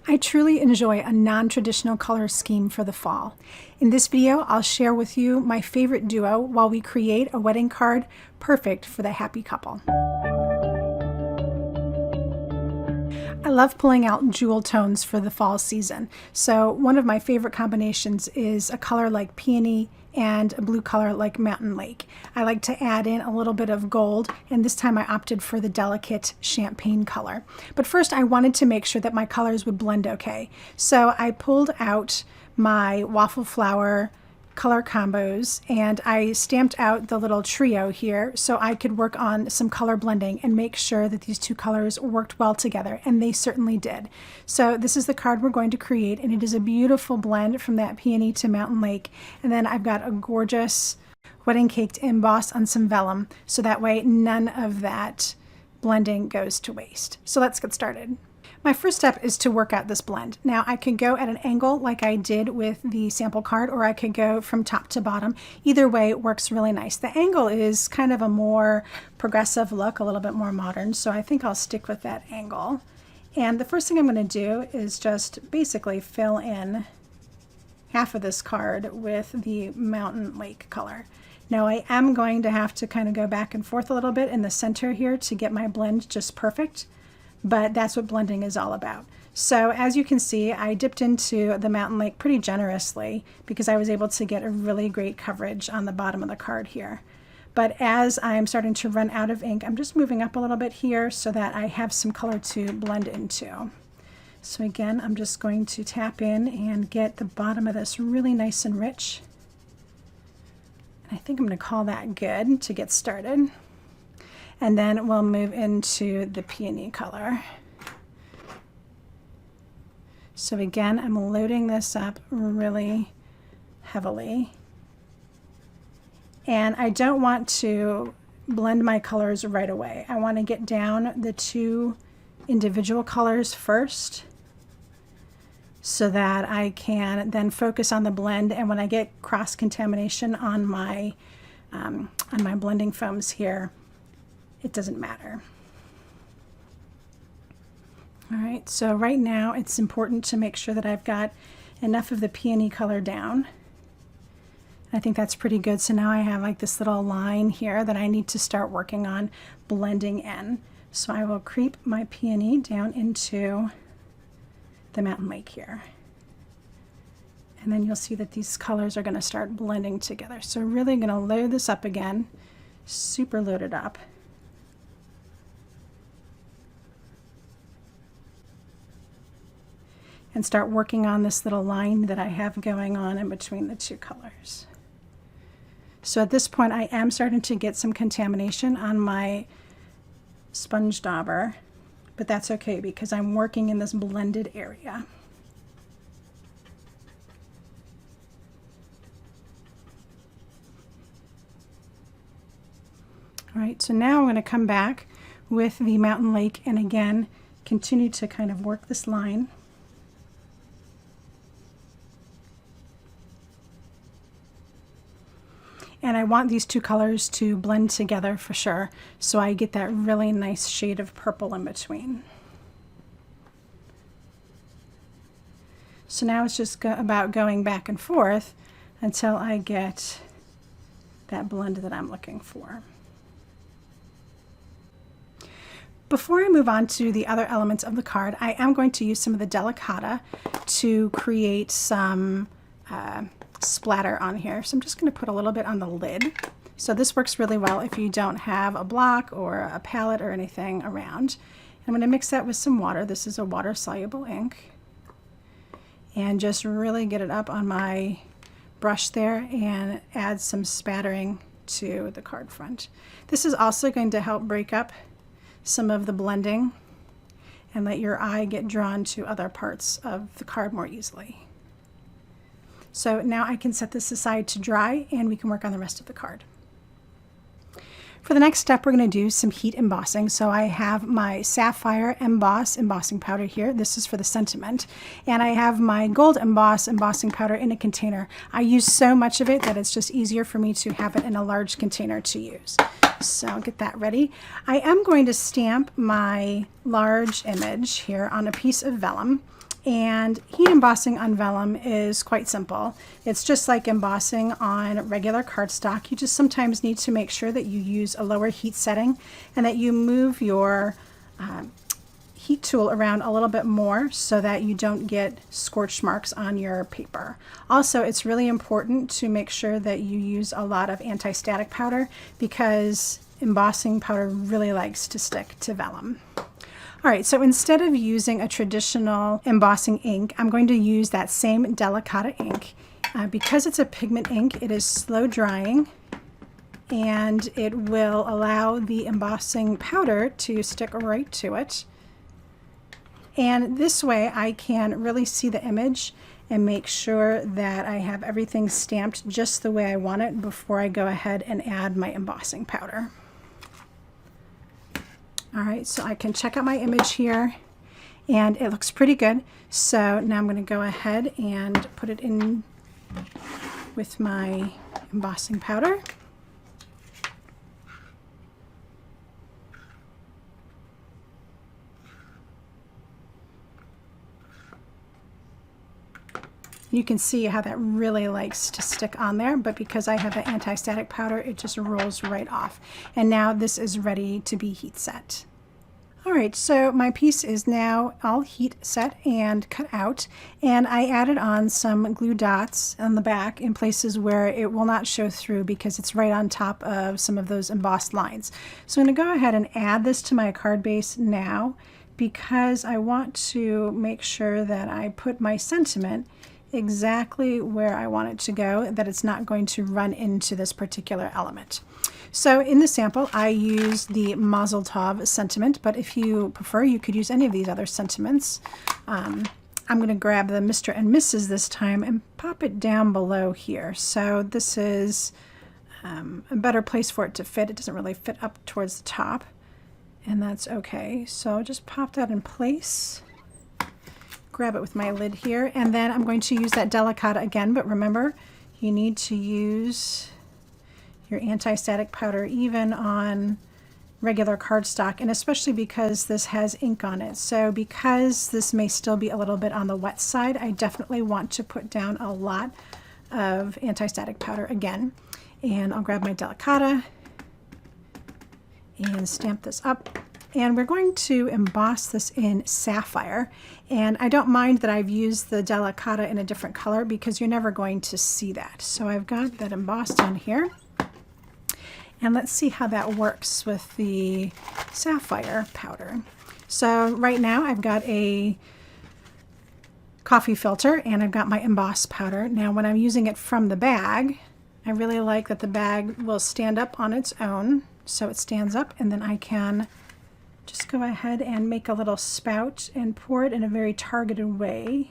I truly enjoy a non-traditional color scheme for the fall. In this video, I'll share with you my favorite duo while we create a wedding card perfect for the happy couple. I love pulling out jewel tones for the fall season. So one of my favorite combinations is a color like peony and a blue color like Mountain Lake. I like to add in a little bit of gold, and this time I opted for the delicate champagne color. But first I wanted to make sure that my colors would blend okay. So I pulled out my waffle flower color combos and I stamped out the little trio here so I could work on some color blending and make sure that these two colors worked well together, and they certainly did. So this is the card we're going to create, and it is a beautiful blend from that peony to Mountain Lake, and then I've got a gorgeous wedding cake to emboss on some vellum so that way none of that blending goes to waste. So let's get started. My first step is to work out this blend. Now I could go at an angle like I did with the sample card, or I could go from top to bottom. Either way works really nice. The angle is kind of a more progressive look, a little bit more modern, so I think I'll stick with that angle. And the first thing I'm going to do is just basically fill in half of this card with the Mountain Lake color. Now I am going to have to kind of go back and forth a little bit in the center here to get my blend just perfect. But that's what blending is all about. So as you can see, I dipped into the Mountain Lake pretty generously because I was able to get a really great coverage on the bottom of the card here. But as I'm starting to run out of ink, I'm just moving up a little bit here so that I have some color to blend into. So again, I'm just going to tap in and get the bottom of this really nice and rich. And I think I'm going to call that good to get started. And then we'll move into the peony color. So again, I'm loading this up really heavily. And I don't want to blend my colors right away. I want to get down the two individual colors first so that I can then focus on the blend. And when I get cross-contamination on my blending foams here, it doesn't matter. All right, so right now it's important to make sure that I've got enough of the peony color down. I think that's pretty good. So now I have like this little line here that I need to start working on blending in. So I will creep my peony down into the Mountain Lake here. And then you'll see that these colors are going to start blending together. So really going to load this up again, super loaded up. And start working on this little line that I have going on in between the two colors. So at this point I am starting to get some contamination on my sponge dauber, but that's okay because I'm working in this blended area. All right, so now I'm going to come back with the Mountain Lake and again continue to kind of work this line. And I want these two colors to blend together for sure, so I get that really nice shade of purple in between. So now it's just about going back and forth until I get that blend that I'm looking for. Before I move on to the other elements of the card, I am going to use some of the Delicata to create some splatter on here. So I'm just going to put a little bit on the lid. So this works really well if you don't have a block or a palette or anything around. I'm going to mix that with some water. This is a water soluble ink. And just really get it up on my brush there and add some spattering to the card front. This is also going to help break up some of the blending and let your eye get drawn to other parts of the card more easily. So now I can set this aside to dry and we can work on the rest of the card. For the next step, we're going to do some heat embossing. So I have my Sapphire Emboss embossing powder here. This is for the sentiment. And I have my Gold Emboss embossing powder in a container. I use so much of it that it's just easier for me to have it in a large container to use. So I'll get that ready. I am going to stamp my large image here on a piece of vellum. And heat embossing on vellum is quite simple. It's just like embossing on regular cardstock. You just sometimes need to make sure that you use a lower heat setting and that you move your heat tool around a little bit more so that you don't get scorch marks on your paper. Also, it's really important to make sure that you use a lot of anti-static powder because embossing powder really likes to stick to vellum. All right, so instead of using a traditional embossing ink, I'm going to use that same Delicata ink. Because it's a pigment ink, it is slow drying and it will allow the embossing powder to stick right to it. And this way I can really see the image and make sure that I have everything stamped just the way I want it before I go ahead and add my embossing powder. All right, so I can check out my image here and it looks pretty good. So now I'm going to go ahead and put it in with my embossing powder. You can see how that really likes to stick on there, but because I have the anti-static powder, it just rolls right off. And now this is ready to be heat set. All right, so my piece is now all heat set and cut out, and I added on some glue dots on the back in places where it will not show through because it's right on top of some of those embossed lines. So I'm going to go ahead and add this to my card base now because I want to make sure that I put my sentiment exactly where I want it to go, that it's not going to run into this particular element. So in the sample, I used the Mazel Tov sentiment, but if you prefer, you could use any of these other sentiments. I'm going to grab the Mr. and Mrs. this time and pop it down below here. So this is a better place for it to fit. It doesn't really fit up towards the top, and that's okay. So just pop that in place. Grab it with my lid here, and then I'm going to use that Delicata again, but remember, you need to use your anti-static powder even on regular cardstock, and especially because this has ink on it. So because this may still be a little bit on the wet side, I definitely want to put down a lot of anti-static powder again. And I'll grab my Delicata and stamp this up. And we're going to emboss this in sapphire. And I don't mind that I've used the Delicata in a different color because you're never going to see that. So I've got that embossed on here. And let's see how that works with the sapphire powder. So right now I've got a coffee filter and I've got my embossed powder. Now when I'm using it from the bag, I really like that the bag will stand up on its own. So it stands up, and then I can just go ahead and make a little spout and pour it in a very targeted way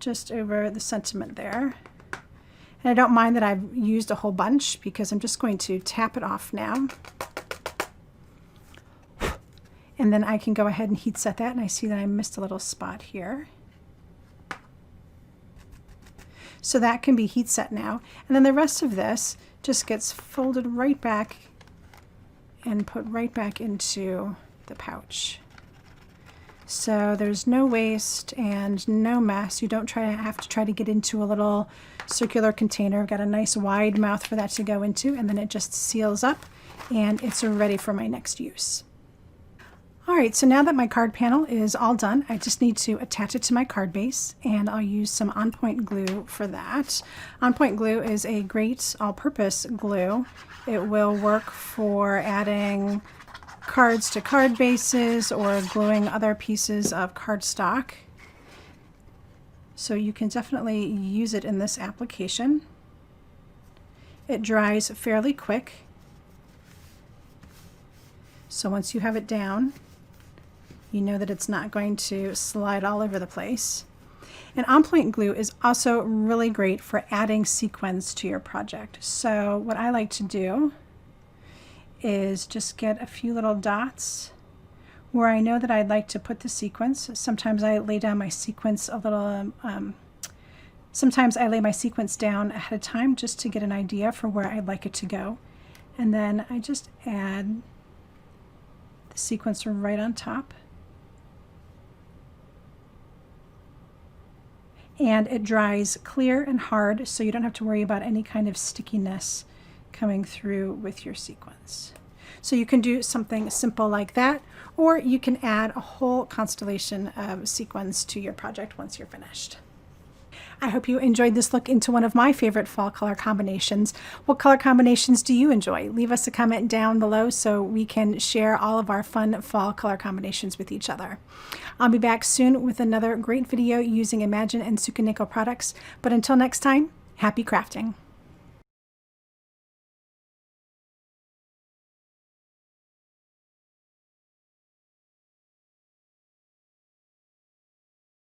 just over the sentiment there. And I don't mind that I've used a whole bunch because I'm just going to tap it off now. And then I can go ahead and heat set that, and I see that I missed a little spot here. So that can be heat set now. And then the rest of this just gets folded right back and put right back into the pouch. So there's no waste and no mess. You don't have to try to get into a little circular container. I've got a nice wide mouth for that to go into, and then it just seals up and it's ready for my next use. All right, so now that my card panel is all done, I just need to attach it to my card base, and I'll use some on-point glue for that. On-point glue is a great all-purpose glue. It will work for adding cards to card bases or gluing other pieces of cardstock. So you can definitely use it in this application. It dries fairly quick. So once you have it down, you know that it's not going to slide all over the place. And on-point glue is also really great for adding sequins to your project. So what I like to do is just get a few little dots where I know that I'd like to put the sequins. Sometimes I lay down my sequins a little, sometimes I lay my sequins down ahead of time just to get an idea for where I'd like it to go. And then I just add the sequins right on top. and it dries clear and hard, so you don't have to worry about any kind of stickiness coming through with your sequins. So you can do something simple like that, or you can add a whole constellation of sequins to your project once you're finished. I hope you enjoyed this look into one of my favorite fall color combinations. What color combinations do you enjoy? Leave us a comment down below so we can share all of our fun fall color combinations with each other. I'll be back soon with another great video using Imagine and Suka Nickel products. But until next time, happy crafting.